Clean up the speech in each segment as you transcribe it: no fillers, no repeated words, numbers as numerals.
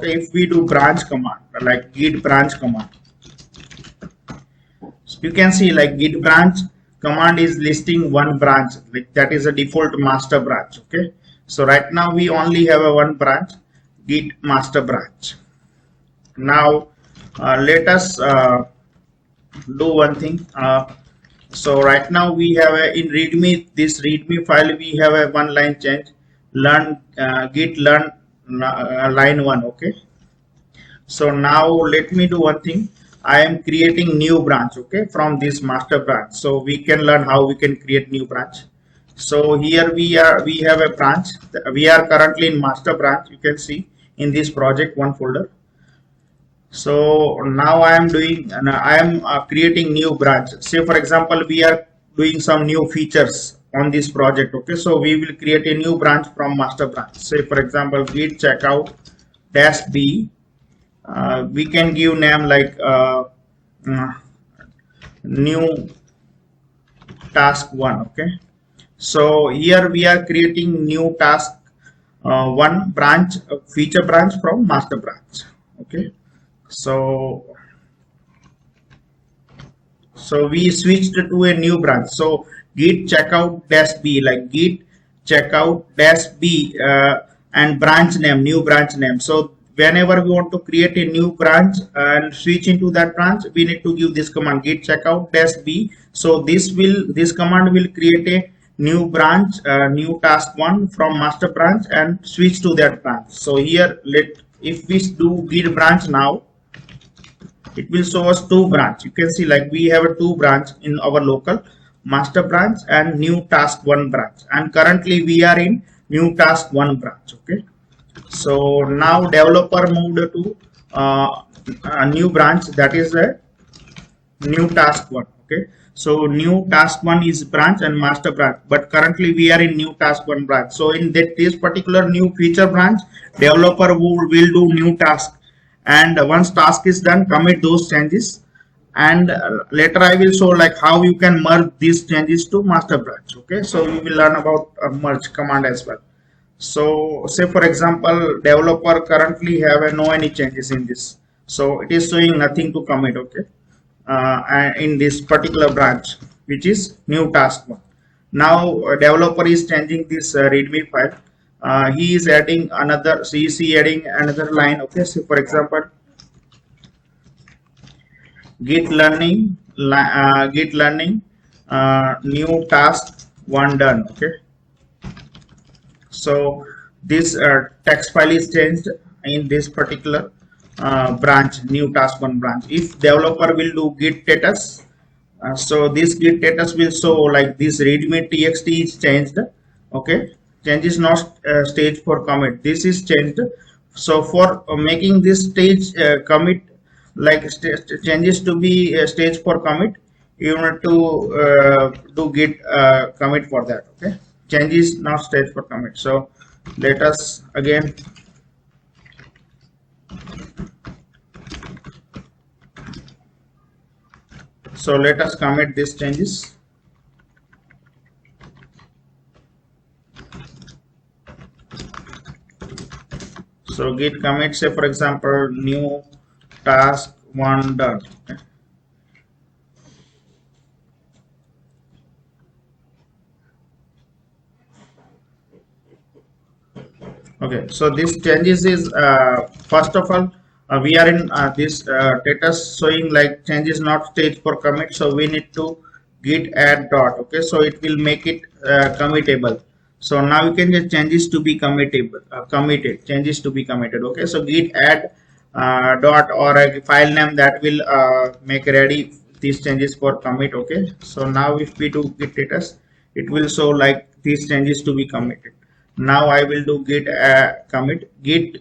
Okay, if we do branch command like git branch command, so you can see like git branch command is listing one branch, like that is a default master branch. Okay, so right now we only have a one branch, git master branch. Now let us do one thing. So right now we have a, in readme, this readme file we have a one line change, learn git learn line 1. Okay, so now let me do one thing. I am creating new branch, okay, from this master branch. So we can learn how we can create new branch. So here we have a branch. We are currently in master branch. You can see in this project one folder. So now I am doing, I am creating new branch. Say for example, we are doing some new features on this project. Okay, so we will create a new branch from master branch. Say for example, git checkout dash b. We can give name like uh, new task 1. Okay, so here we are creating new task one branch, feature branch from master branch. Okay, so we switched to a new branch. So git checkout dash b, like git checkout dash b and branch name, new branch name. So whenever we want to create a new branch and switch into that branch, we need to give this command git checkout dash b. So this command will create a new branch, new task 1 from master branch and switch to that branch. So here if we do git branch now, it will show us two branch. You can see like we have a two branch in our local master branch and new task 1 branch, and currently we are in new task 1 branch. Okay, so now developer moved to a new branch, that is a new task 1. Okay, so new task 1 is branch and master branch, but currently we are in new task 1 branch. So in this particular new feature branch, developer will do new task, and once task is done, commit those changes, and later I will show like how you can merge these changes to master branch. Okay, so we will learn about merge command as well. So say for example, developer currently have no any changes in this, so it is showing nothing to commit. Okay, and in this particular branch, which is new task 1. Now developer is changing this readme file. He is adding another, so is he adding another line. Okay, so for example, git learning new task 1 done. Okay, so this text file is changed in this particular branch, new task 1 branch. If developer will do git status, so this git status will show like this readme txt is changed. Okay, change is not stage for commit, this is changed. So for making this stage commit, like changes to be stage for commit, you need to do git commit for that. Okay, change is not stage for commit. So let us again commit these changes. So git commit, say for example, new task 1 done. Okay, so this changes is first of all we are in this status showing like changes not stage for commit, so we need to git add dot. Okay, so it will make it committable. So now you can get changes to be committable, committed, changes to be committed. Okay, so git add dot or a file name that will make ready these changes for commit. Okay, so now if we do git status, it will show like these changes to be committed. Now I will do git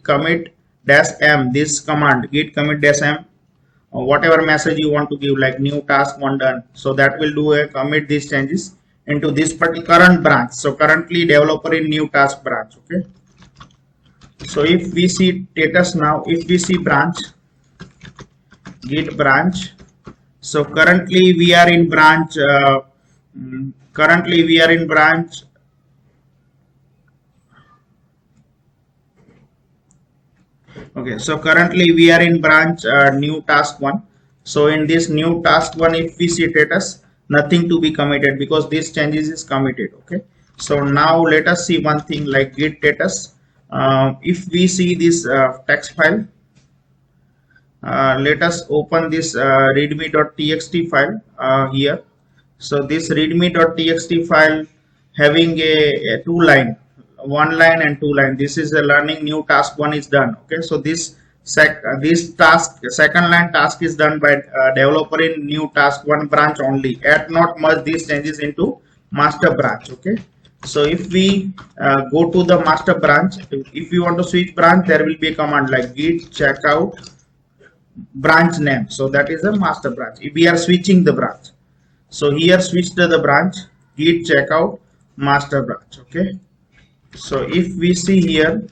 commit dash m, this command git commit dash m, whatever message you want to give, like new task 1 done, so that will do a commit these changes into this particular current branch. So currently developer in new task branch. Okay, so if we see status now, if we see branch, git branch, so currently we are in branch currently we are in branch Okay, so currently we are in branch new task one. So in this new task one, if we see status, nothing to be committed because this changes is committed. Okay, so now let us see one thing like git status. If we see this text file, let us open this readme.txt file here. So this readme.txt file having a two line, one line and two line. This is a learning new task one is done. Okay, so this task second line task is done by developer in new task one branch only. Add not merge these changes into master branch. Okay, so if we go to the master branch, if you want to switch branch, there will be a command like git checkout branch name. So that is a master branch. If we are switching the branch, so here switch to the branch git checkout master branch. Okay, so if we see here,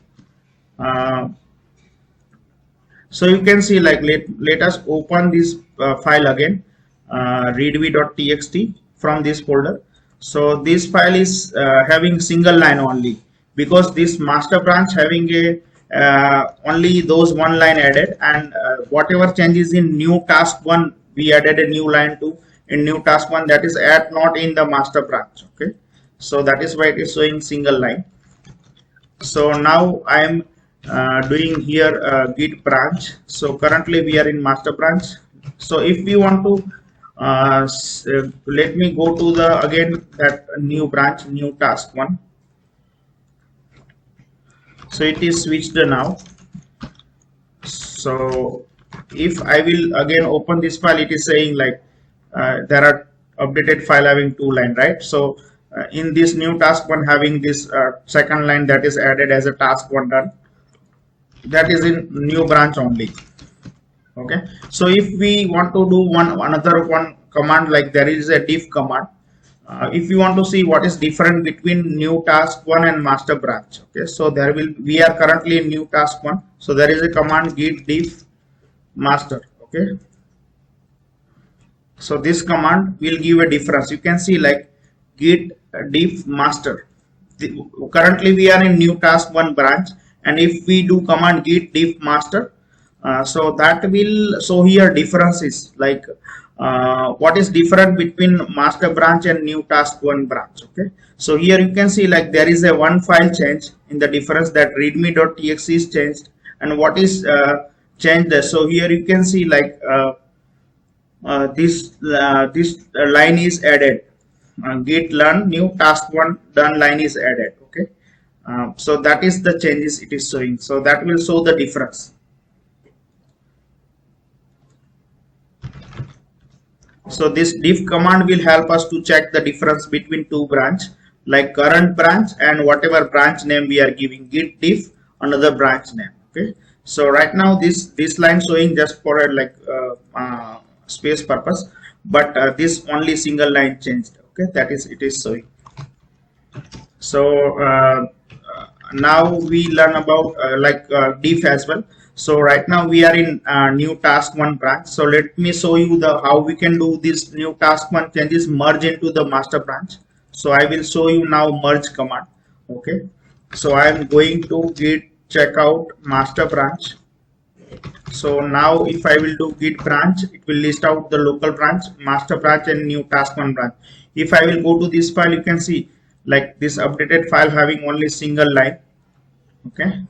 so you can see like let us open this file again, readme.txt from this folder. So this file is having single line only because this master branch having a only those one line added, and whatever changes in new task one we added a new line to in new task one, that is add not in the master branch. Okay, so that is why it is showing single line. So now I am doing here git branch. So currently we are in master branch. So if we want to let me go to the again that new branch new task one. So it is switched now. So if I will again open this file, it is saying like there are updated file having two line, right? So in this new task one having this second line that is added as a task one done, that is in new branch only. Okay, so if we want to do another one command, like there is a diff command. If you want to see what is different between new task one and master branch. Okay, so there will we are currently in new task one, so there is a command git diff master. Okay, so this command will give a difference. You can see like git diff master. Currently we are in new task one branch, and if we do command git diff master, so that will show here differences like what is different between master branch and new task one branch. Okay, so here you can see like there is a one file change in the difference that readme.txt is changed, and what is changed there. So here you can see like this line is added, git learn new task one done line is added. Okay, so that is the changes it is showing, so that will show the difference. So this diff command will help us to check the difference between two branch, like current branch and whatever branch name we are giving, git diff another branch name. Okay, so right now this line showing just for a like space purpose, but this only single line changed. Okay, that is it is showing. So now we learn about diff as well. So right now we are in new task one branch. So let me show you the how we can do this new task one changes merge into the master branch. So I will show you now merge command. Okay, so I am going to git checkout master branch. So now if I will do git branch, it will list out the local branch, master branch and new task one branch. If I will go to this file, you can see like this updated file having only single line. Okay,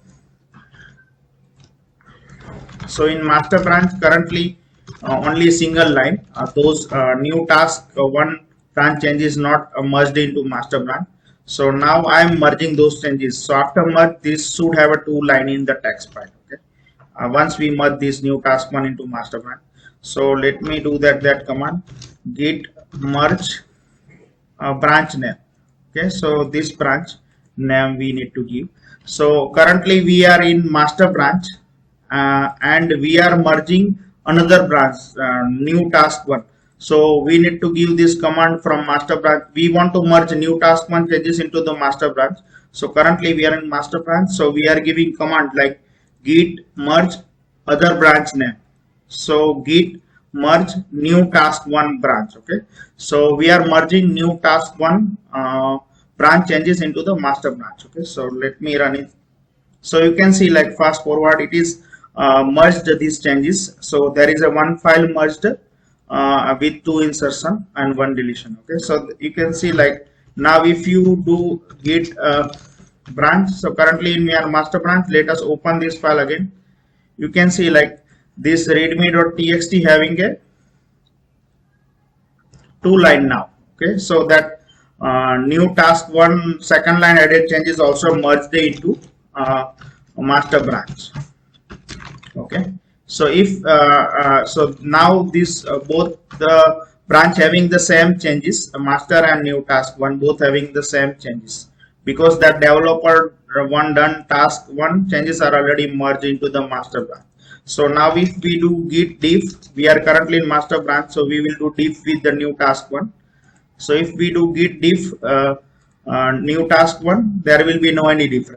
so in master branch currently only single line, those new task one branch changes not merged into master branch. So now I am merging those changes. So after merge, this should have a two line in the text file. Okay, once we merge this new task one into master branch. So let me do that command git merge branch name. Okay, so this branch name we need to give. So currently we are in master branch and we are merging another branch, new task one. So we need to give this command from master branch. We want to merge new task one changes into the master branch. So currently we are in master branch, so we are giving command like git merge other branch name. So git merge new task one branch. Okay, so we are merging new task one branch changes into the master branch. Okay, so let me run it. So you can see like fast forward, it is merged these changes. So there is a one file merged with two insertion and one deletion. Okay, so you can see like now if you do git branch, so currently in your master branch, let us open this file again. You can see like this readme.txt having a two line now. Okay, so that new task one second line added changes also merged into master branch. Okay, so if so now this both the branch having the same changes, master and new task one both having the same changes, because that developer one done task one changes are already merged into the master branch. So now if we do git diff, we are currently in master branch, so we will do diff with the new task one. So if we do git diff new task one, there will be no any difference.